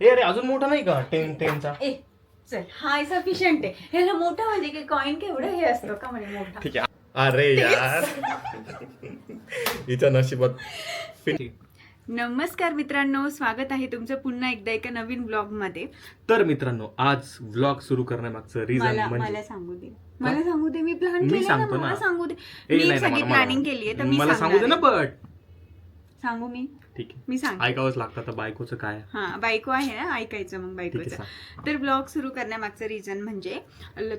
अरे अजून मोठा नाही का 10चा? चल हा सफिशियंट आहे. ह्याला मोठा म्हणजे की कॉइन केवढं हे असतं का म्हणजे मोठा. ठीक आहे. अरे यार हिच्या नशिबात. नमस्कार मित्रांनो, स्वागत आहे तुमचं पुन्हा एकदा एका नवीन ब्लॉग मध्ये. तर मित्रांनो, आज व्लॉग सुरू करण्यामागचं रिझन म्हणजे मला सांगू दे मी प्लॅन मी केला सांगतो ना. ना. मला सांगू दे. ए, मी नाही, सगळी नाही, प्लॅनिंग केली आहे तर मी मला सांगू दे ना. बट सांगू मी ठीक आहे, मी सांगते. ऐकावंच लागतं तर बायकोचं काय. हा बायको आहे ना, ऐकायचं मग ठीक आहे, बायकोचं. सांग. तर ब्लॉग सुरू करण्यामागचं रिझन म्हणजे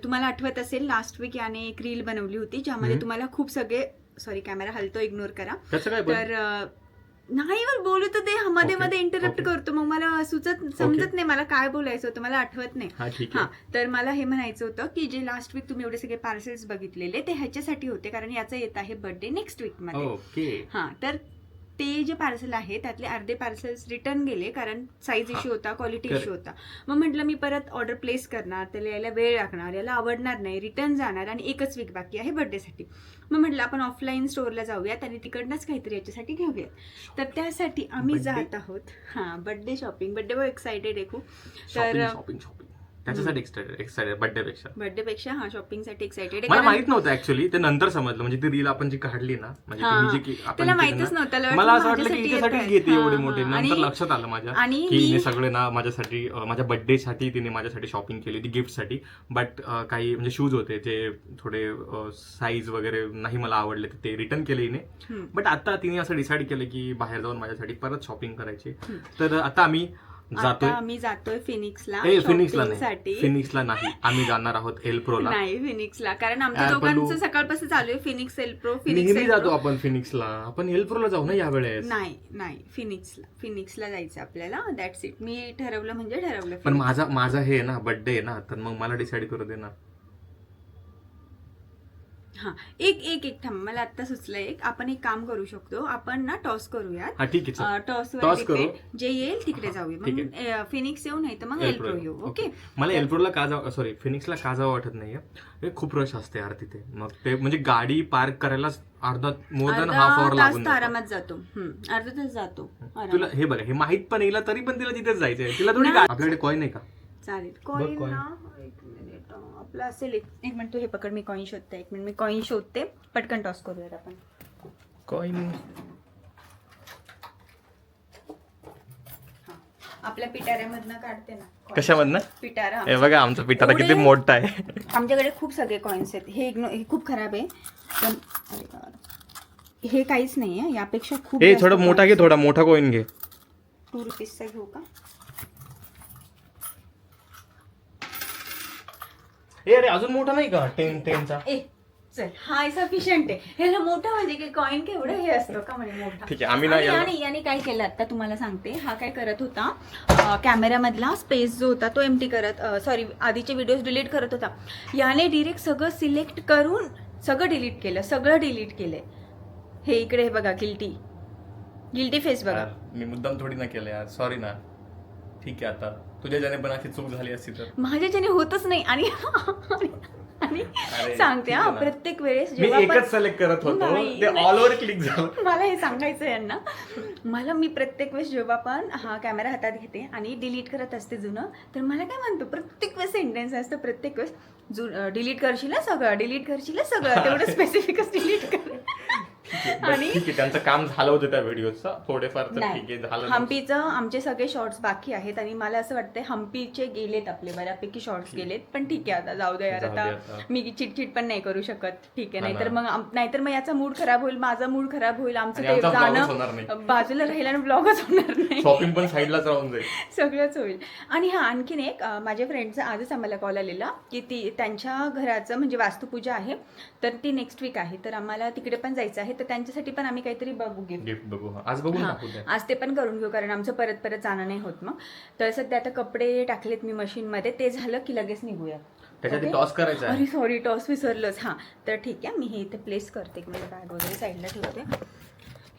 तुम्हाला आठवत असेल लास्ट वीक याने एक रील बनवली होती ज्यामध्ये तुम्हाला खूप सगळे सॉरी कॅमेरा हलतो, इग्नोर करा. कसं काय पण? तर नाही वर बोलू तर ते मध्ये मध्ये इंटरप्ट करतो, मग मला समजत नाही मला काय बोलायचं होतं, मला आठवत नाही. हा तर मला हे म्हणायचं होतं की जे लास्ट वीक तुम्ही एवढे सगळे पार्सल्स बघितलेले ते ह्याच्यासाठी होते कारण याचा येत आहे बर्थडे नेक्स्ट वीक मध्ये. हा तर ते जे पार्सल आहे त्यातले अर्धे पार्सल्स रिटर्न गेले कारण साईज इश्यू होता, क्वालिटी इश्यू होता. मग म्हटलं मी परत ऑर्डर प्लेस करणार, त्याला यायला वेळ लागणार, याला आवडणार नाही, रिटर्न जाणार आणि एकच वीक बाकी आहे बर्थडेसाठी. मग म्हटलं आपण ऑफलाईन स्टोअरला जाऊयात आणि तिकडनंच काहीतरी याच्यासाठी घेऊयात. तर त्यासाठी आम्ही जात आहोत बर्थडे शॉपिंग. बर्थडे वर एक्सायटेड आहे खूप. तर त्याच्यासाठी एक्साइटेड बर्थडे पेक्षा हा शॉपिंगसाठी एक्सायटेड मला माहित नव्हतं ऍक्च्युअली. ते नंतर समजलं, म्हणजे ती रील आपण जी काढली ना, म्हणजे त्याला माहितच नव्हतं. मला असं वाटलं की हिच्यासाठीच घेते एवढे मोठे. नंतर लक्षात आलं माझ्या की हिने सगळे ना माझ्यासाठी, माझ्या बर्थडे साठी तिने माझ्यासाठी शॉपिंग केली होती गिफ्टसाठी. बट काही म्हणजे शूज होते जे थोडे साईज वगैरे नाही मला आवडले, ते रिटर्न केले हिने. बट आता तिने असं डिसाईड केलं की बाहेर जाऊन माझ्यासाठी परत शॉपिंग करायची. तर आता आम्ही जातोय फिनिक्सला नाही, आम्ही जाणार आहोत एल्प्रोला. नाही फिनिक्सला, कारण आमच्या दोघांचं सकाळपासून चालू आहे फिनिक्स एल्प्रो. नेहमी जातो आपण फिनिक्सला, आपण एल्प्रोला जाऊ ना यावेळेस. नाही फिनिक्सला जायचं आपल्याला. That's it. मी ठरवलं म्हणजे ठरवलं. पण माझा हे ना बर्थडे आहे ना, तर मग मला डिसाईड करू दे ना. हा एक थांब, मला आता सुचलं आपण एक काम करू शकतो. आपण ना टॉस करूयात. ठीक आहे, टॉस करू. जे येईल तिकडे जाऊया. मग फिनिक्स येऊ, नाही तर मग एल्प्रो येऊ. ओके. मला एल्प्रोला का जावं, सॉरी फिनिक्सला का जावं वाटत नाहीये. खूप रश असते यार तिथे. मग ते म्हणजे गाडी पार्क करायला मोर दॅन हाफ आवर लागून आरामात जातो. अर्धा तास जातो. तुला हे बघा, हे माहित पण येईल तरी पण तिला तिथेच जायचंय. तिला थोडी आपल्याकडे कॉइन आहे का? चालेल. कॉइन ना आपलं असेल. एक मिनिट, तू हे पकड, मी कॉइन शोधते. एक मिनिट, मी कॉइन शोधते. पटकन टॉस करूयात आपण. कॉइन आपल्या पिटाऱ्यामधनं काढते ना. कशामधनं? पिटारा. हे बघा आमचा पिटारा किती मोठा आहे. आमच्याकडे खूप सगळे कॉइन्स आहेत. हे खूप खराब आहे पण हे काहीच नाही आहे यापेक्षा खूप. थोडा मोठा घे, थोडा मोठा कॉइन घे. 2 रुपीजचा घेऊ का? अरे अजून मोठा नाही का 10चा? चल हा सफिशियंट आहे. ह्याला मोठा म्हणजे की कॉइन केवढं हे असतं का म्हणजे मोठा. ठीक आहे. आम्ही याने काय केलं आता तुम्हाला सांगते. हा काय करत होता, कॅमेरामधला स्पेस जो होता तो एम्प्टी करत, सॉरी आधीचे व्हिडिओज डिलीट करत होता. याने डिरेक्ट सगळं सिलेक्ट करून सगळं डिलीट केलंय. हे इकडे हे बघा, गिल्टी फेस बघा. मी मुद्दाम थोडी ना केलं यार, सॉरी ना. ठीक आहे, आता तुझ्या ज्याने पण अशी चूक झाली असती तर. माझ्या ज्याने होतच नाही. आणि सांगते प्रत्येक वेळेस मी एकच सिलेक्ट करत होतो, ते ऑल ओव्हर क्लिक झालं. मला हे सांगायचं यांना. मी प्रत्येक वेळेस जेव्हा पण हा कॅमेरा हातात घेते आणि डिलीट करत असते जुनं, तर मला काय म्हणतो, प्रत्येक वेळेस सेंटेन्स असतं, प्रत्येक वेळेस डिलीट करशील सगळं तेवढं स्पेसिफिकच डिलीट कर. आणि त्यांचं काम झालं होतं त्या व्हिडिओचं थोडेफार, तर ठीक आहे झालं. हम्पीचं आमचे सगळे शॉर्ट्स बाकी आहेत आणि मला असं वाटतंय हम्पीचे गेलेत, आपले बऱ्यापैकी शॉर्ट्स गेलेत. पण ठीक आहे, आता जाऊ दे यार. आता मी चिटचिट पण नाही करू शकत. ठीक आहे, नाहीतर मग याचा मूड खराब होईल, माझा मूड खराब होईल, आमचं ते जाणं बाजूला राहील आणि ब्लॉगच होणार नाही. शॉपिंग पण साईडलाच राहून जाईल, सगळंच होईल. आणि आणखीन एक माझ्या फ्रेंडचा आजच आम्हाला कॉल आलेला की त्यांच्या घराचं म्हणजे वास्तुपूजा आहे, तर ती नेक्स्ट वीक आहे, तर आम्हाला तिकडे पण जायचं आहे. तर त्यांच्यासाठी पण आम्ही काहीतरी गिफ्ट बघू. आज ते पण करून घेऊ, कारण आमचं परत जाणं नाही होत. मग तर सध्या आता कपडे टाकलेत मी मशीन मध्ये, ते झालं की लगेच निघूया. टॉस करायचं. अरे सॉरी, टॉस विसरलंच. तर ठीक आहे, मी हे इथे प्लेस करते, म्हणजे बॅग वगैरे साईडला ठेवते.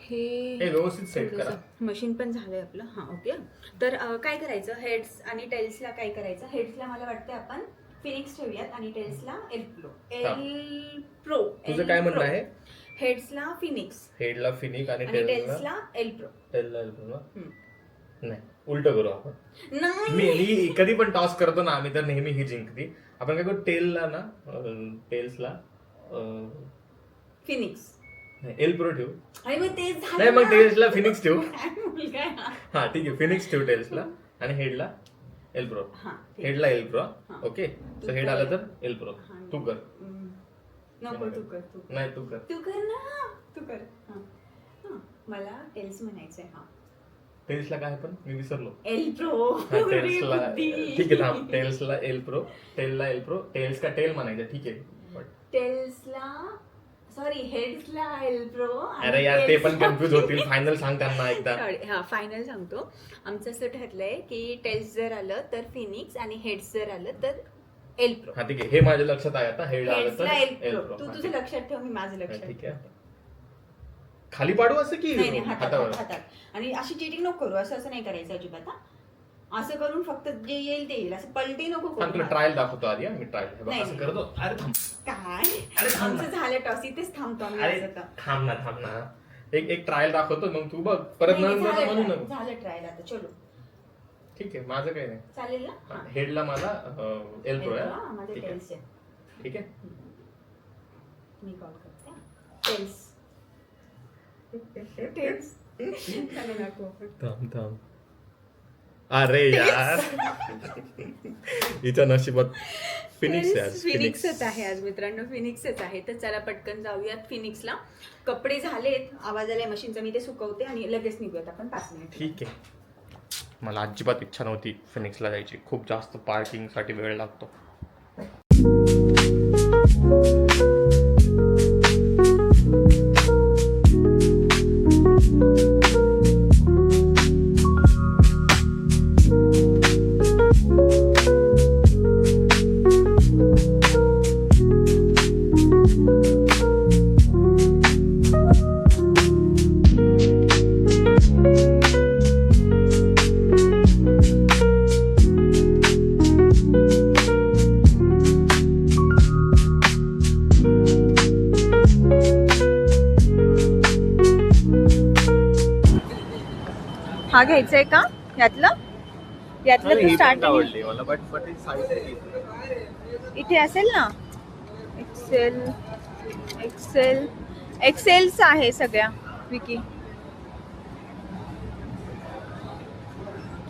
हे व्यवस्थित सेट करा. मशीन पण झालंय आपलं. ओके. तर काय करायचं, हेड्स आणि टेल्सला काय करायचं. हेड्सला मला वाटतं आपण फिनिक्स ठेवूयात आणि टेल्सला एल्प्रो. तुझं काय म्हणणं आहे? हेड्सला फिनिक्स, हेडला फिनिक आणि टेल्सला एल्प्रो. नाही, उलट करू आपण. नाही मी कधी पण टॉस करतो ना आम्ही, तर नेहमी ही जिंकती. आपण काय करू, टेलला ना, टेल्सला फिनिक्स एल प्रो ठेवू. अरे मग तेच झालं नाही, मग ना. टेल्सला फिनिक्स ठेवू. काय मुलगा आहे हा? हा ठीक आहे, फिनिक्स ठेवू टेल्सला, आणि हेडला एल प्रो. हा, ठीक. हेडला एल प्रो. हा. ओके, तू तर हेड कर. आलं तर एल प्रो. हा. तू कर. नको तू कर, तू कर. नाही, तू कर. तू कर ना, तू कर. हा. हा, मला टेल्स म्हणायचंय. हा, टेल्सला काय पण मी विसरलो. L pro. टेल्सला ठीक आहे, थांब. टेल्सला एल प्रो, टेलला एल प्रो, टेल्स का टेल म्हणायचं, ठीक आहे. टेल्सला सॉरी हेड्सला एल प्रो. अरे यार, ते पण कन्फ्युज होतील. फायनल सांग त्यांना एकदा. हा, फायनल सांगतो. आमचं असं ठरलंय की टेल्स जर आलं तर फिनिक्स आणि हेड्स जर आलं तर एल प्रो. हा ठीक आहे, हे माझ्या लक्षात आहे आता. हेड आलं तर हेड्सला एल एल प्रो. प्रो. तू तुझं लक्षात ठेव, मी माझं लक्षात ठीक ठेव. आहे. खाली पाडू असं की नाही नाही, हातात हातावर? हातात. आणि अशी चिटिंग नको करू, असं नाही करायचं अजिबात. हा, असं करून फक्त जे येईल ते येईल, असं पलटी नको थांब, तुला करू. ट्रायल दाखवतो आधी. मी ट्रायल नाही. असं करतो. अरे थांब. काय अरे थांब ना. आमचं झालं टॉस, इथेच थांबतो आम्ही. अरे असं तर. थांब ना. एक ट्रायल दाखवतो, मग तू बघ. परत नाही, नंतर झालं म्हणू try, नको. झालं ट्रायल आता. चलो, ठीक आहे, माझं काही नाही. चालेल ना. हा. हेडला मला एल प्रो हा, आहे. माझं ठीक आहे. टेल्स आहे. ठीक आहे. मी कॉल करते. टेल्स. टेल्स. चालेल, नको. थांब. अरे यार, हिच्या नशिबात फिनिक्स आहे आज. फिनिक्सच आहे आज मित्रांनो, फिनिक्सच आहे. तर चला पटकन जाऊयात फिनिक्सला. कपडे झालेत, आवाज आलाय मशीनचा, मी ते सुकवते आणि लगेच निघूयात आपण 5 मिनिट. ठीक आहे. मला अजिबात इच्छा नव्हती फिनिक्सला जायची. खूप जास्त पार्किंगसाठी वेळ लागतो. हा घ्यायचंय का यातलं तू स्टार्टिंग मला, बट इथे असेल ना. एक्सेल्स आहे सगळ्या विकी.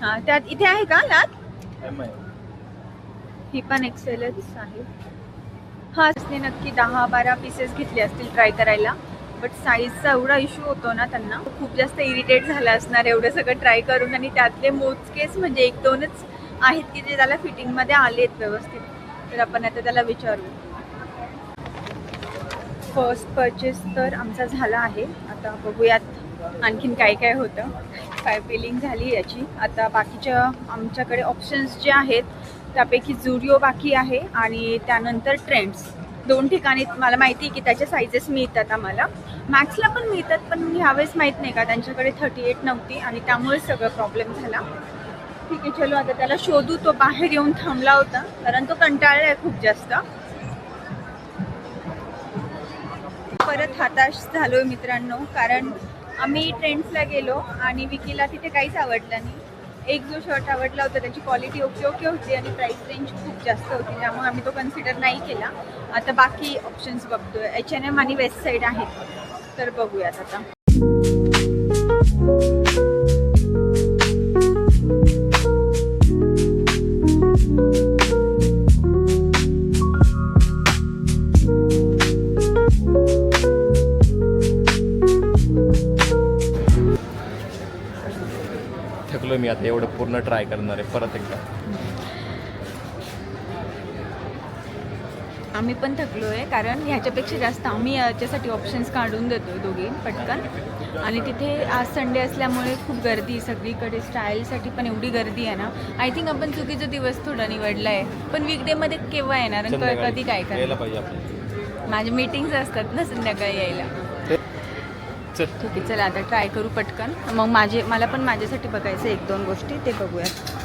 हा, त्यात इथे आहे का यात? ही पण एक्सेलच आहे. हा, असते नक्की 10-12 पीसेस घेतले असतील ट्राय करायला. बट साईजचा एवढा इश्यू होतो ना त्यांना, खूप जास्त इरिटेट झालं असणार एवढं सगळं ट्राय करून. आणि त्यातले मोजकेच म्हणजे 1-2च आहेत की जे त्याला फिटिंगमध्ये आलेत व्यवस्थित. तर आपण आता त्याला विचारू. फर्स्ट परचेस तर आमचा झाला आहे. आता बघूयात आणखीन काय काय होतं. काय बिलिंग झाली याची. आता बाकीच्या आमच्याकडे ऑप्शन्स जे आहेत त्यापैकी झुडिओ बाकी आहे आणि त्यानंतर ट्रेंड्स. 2 ठिकाणी मला माहिती आहे की त्याचे साईजेस मिळतात आम्हाला. मॅक्सला पण मिळतात, पण ह्यावेळेस माहीत नाही का त्यांच्याकडे 38 नव्हती आणि त्यामुळे सगळं प्रॉब्लेम झाला. ठीक आहे, चलो आता त्याला शोधू. तो बाहेर येऊन थांबला होता कारण तो कंटाळला आहे खूप जास्त. परत हताश झालोय मित्रांनो, कारण आम्ही ट्रेंड्सला गेलो आणि विकीला तिथे काहीच आवडलं नाही. एक जो शर्ट आवडला होता त्याची क्वालिटी ओके होती आणि प्राइस रेंज खूप जास्त होती, त्यामुळे आम्ही तो कन्सिडर नाही केला. आता बाकी ऑप्शन्स बघतोय. H&M आणि वेस्ट साईड आहेत, तर बघूयात आता. थकलो मी आता, एवढं पूर्ण ट्राय करणार आहे परत एकदा. आम्ही पण थकलो आहे, कारण ह्याच्यापेक्षा जास्त आम्ही याच्यासाठी ऑप्शन्स काढून देतोय दोघी पटकन. आणि तिथे आज संडे असल्यामुळे खूप गर्दी सगळीकडे. स्टाईलसाठी पण एवढी गर्दी आहे ना. आय थिंक आपण चुकीचा दिवस थोडा निवडला आहे. पण वीकडेमध्ये केव्हा येणार आणि कधी काय करणार? माझ्या मीटिंग्स असतात ना संध्याकाळी यायला. ठीक आहे, चला आता ट्राय करू पटकन. मग मला पण माझ्यासाठी बघायचं 1-2 गोष्टी, ते बघूयात.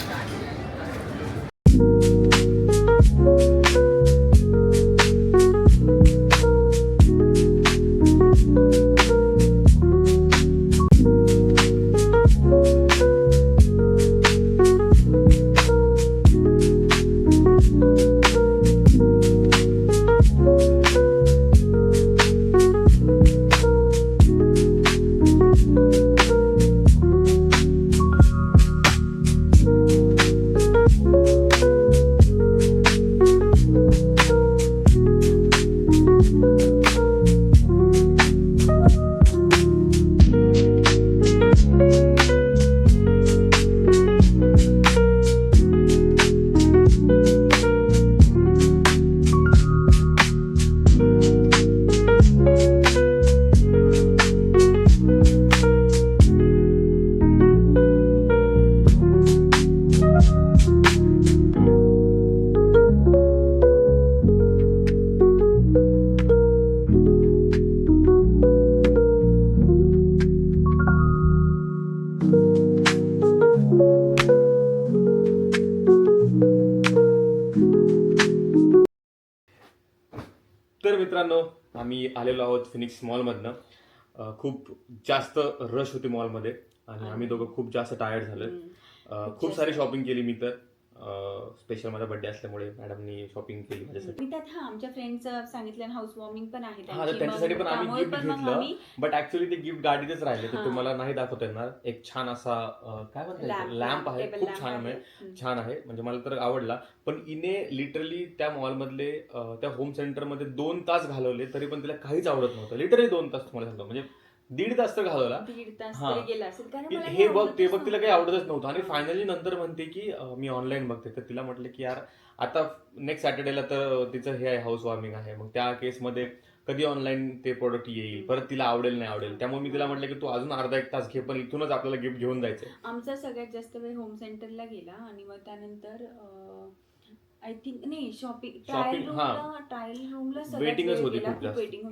मित्रांनो, आम्ही आलेलो आहोत फिनिक्स मॉलमधनं. खूप जास्त रश होती मॉलमध्ये आणि आम्ही दोघं खूप जास्त टायर्ड झालोय. खूप सारी शॉपिंग केली मी तर. स्पेशल माझा बर्थडे असल्यामुळे मॅडमनी शॉपिंग केली माझ्यासाठी. मी त्यात आमच्या फ्रेंड्सचं सांगितलं हाऊस वॉर्मिंग पण आहे त्यांच्यासाठी पण आम्ही गिफ्ट घेतलं. बट ऍक्च्युली ते गिफ्ट गाडीतच राहिले, तर तुम्हाला नाही दाखवता येणार. एक छान असा काय म्हणतात लॅम्प आहे, खूप छान आहे म्हणजे मला तर आवडला. पण इने लिटरली त्या मॉलमधले त्या होम सेंटरमध्ये 2 तास घालवले तरी पण तिला काहीच आवडत नव्हतं. लिटरली 2 तास तुम्हाला सांगतो, म्हणजे 1.5 तास तर घालवला. हे बघ ते बघ, तिला काही आवडतच नव्हतं. आणि फायनली नंतर म्हणते की मी ऑनलाईन बघते. तर तिला म्हटलं की यार आता नेक्स्ट सॅटर्डेला तर तिचं हे आहे, हाऊस वॉर्मिंग आहे. मग त्या केसमध्ये कधी ऑनलाईन ते प्रोडक्ट येईल, परत तिला आवडेल नाही आवडेल. त्यामुळे मी तिला म्हटलं की तू अजून अर्धा 1 तास घे, पण इथूनच आपल्याला गिफ्ट घेऊन जायचंय. आमचा सगळ्यात जास्त वेळ होम सेंटरला गेला आणि मग त्यानंतर आय थिंक नाही शॉपिंग ट्रायल रूमला वेटिंगच होती,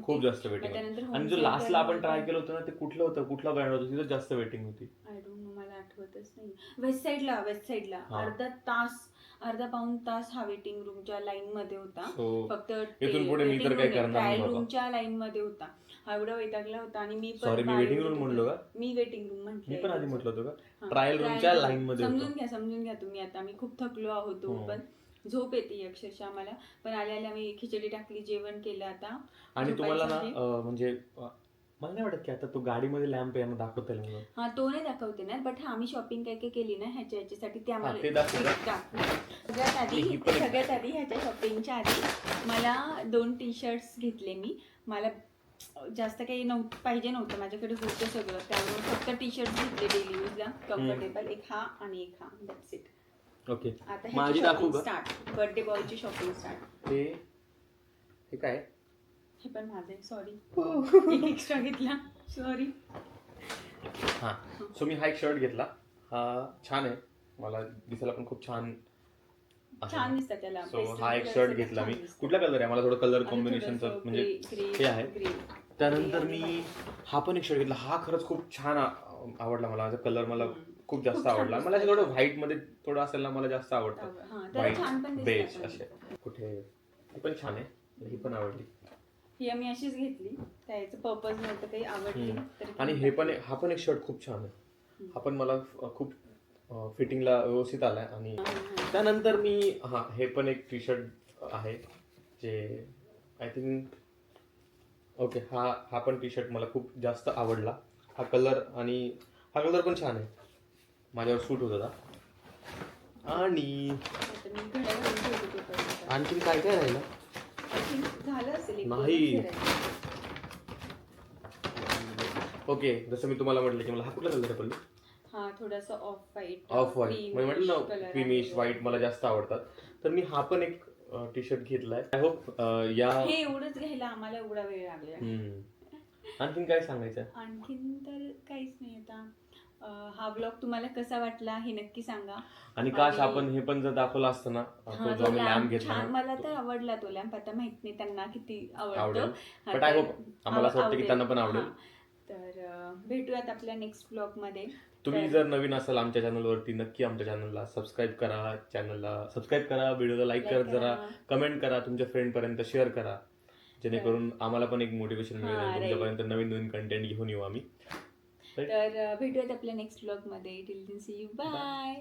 खूप जास्त वेटिंग. आणि जो लास्टला आपण ट्राय केलं होतं ना, ते कुठला ब्रँड होतं, तिथं जास्त वेटिंग होती. आय डोंट नो, मला आठवतच नाही. वेस्ट साईडला अर्धा पाऊण तास हा वेटिंग रूमच्या लाईन मध्ये होता. फक्त इथून पुढे मी तर काय करणार नाही बाबा. रूमच्या लाईन मध्ये होता. हा एवढा वैतागला होता. आणि मी वेटिंग रूम म्हणलो का? मी वेटिंग रूम म्हटलं. मी पण आधी म्हटलं होतं का ट्रायल रूमच्या लाईन मध्ये. समजून घ्या तुम्ही. आता मी खूप थकलो आहोत, पण झोप येते अक्षरशः मला. पण आल्याला मी खिचडी टाकली, जेवण केलं आता. आणि तुम्हाला ना म्हणजे मला नाही वाटत की आता तो गाडीमध्ये लॅम्प आहे दाखवता येईल म्हणून. हा, तो नाही दाखवते ना. बट आम्ही शॉपिंग काय केली ना ह्याच्यासाठी ते आम्हाला सगळ्यात आधी ह्याच्या शॉपिंगच्या आधी मला 2 टी-शर्ट्स घेतले मी. मला जास्त काही पाहिजे नव्हतं, माझ्याकडे होतं सगळं. त्यामुळे फक्त टी-शर्ट घेतले डेली यूजला, कम्फर्टेबल. एक हा आणि एक हा, दॅट्स इट. ओके, आता माझी दाखवू का? स्टार्ट बर्थडे बॉयची शॉपिंग स्टार्ट. हे काय? हे पण माझं आहे, सॉरी. एक एक्स्ट्रा घेतला, सॉरी. हा, सो मी हा एक शर्ट घेतला. हा छान आहे, मला दिसायला पण खूप छान दिसतात त्याला. सो हा एक शर्ट घेतला मी. कुठला कलर आहे? मला थोडं कलर कॉम्बिनेशनचं म्हणजे हे आहे. त्यानंतर मी हा पण एक शर्ट घेतला. हा खरंच खूप छान आवडला मला. माझा कलर मला खूप जास्त आवडला. मला थोडं व्हाईट मध्ये थोडं असेल ना, मला जास्त आवडतं व्हाईट बेज असे. कुठे ही पण छान आहे, ही पण आवडली. ही आम्ही अशीच घेतली, त्याचं पर्पज नव्हतं काही, आवडली. आणि हा पण एक शर्ट खूप छान आहे. हा पण मला खूप फिटिंगला व्यवस्थित आलाय. आणि त्यानंतर मी हे पण एक टी शर्ट आहे जे आय थिंक ओके, हा पण टी शर्ट मला खूप जास्त आवडला. हा कलर पण छान आहे, माझ्यावर सूट होत होता. आणि आणखी काय काय राहिलं? नाही, ओके, जसं मी तुम्हाला म्हटलं की मला हा कुठला कलर आहे पडला? हा थोडासा ऑफ व्हाईट मी म्हटलं ना क्रीमिश व्हाईट मला जास्त आवडतात. तर मी हा पण एक टी शर्ट घेतलाय. आय होप हे एवढंच घ्यायला आम्हाला एवढा वेळ लागला. आणखीन काय सांगायचं? आणखीन तर काहीच नाही. आता हा ब्लॉग तुम्हाला कसा वाटला हे नक्की सांगा. आणि काश आपण हे पण जर दाखवलं असतं ना, तो जो आम्ही लॅम्प घेतला. मला तर आवडला तो लॅम्प. आता माहित नाही त्यांना किती आवडतो, बट आय होप, आम्हाला असं वाटतं की त्यांना पण आवडेल. तर भेटूयात आपल्या नेक्स्ट ब्लॉग मध्ये. तुम्ही जर नवीन असाल आमच्या चॅनलवरती, नक्की आमच्या चॅनलला सबस्क्राईब करा, व्हिडिओला लाईक करा, जरा कमेंट करा, तुमच्या फ्रेंड पर्यंत शेअर करा, जेणेकरून आम्हाला पण एक मोटिवेशन मिळेल आणि तुमच्यापर्यंत नवीन कंटेंट घेऊन येऊ आम्ही. तर भेटूयात आपल्या नेक्स्ट ब्लॉग मध्ये. Till then see you, bye.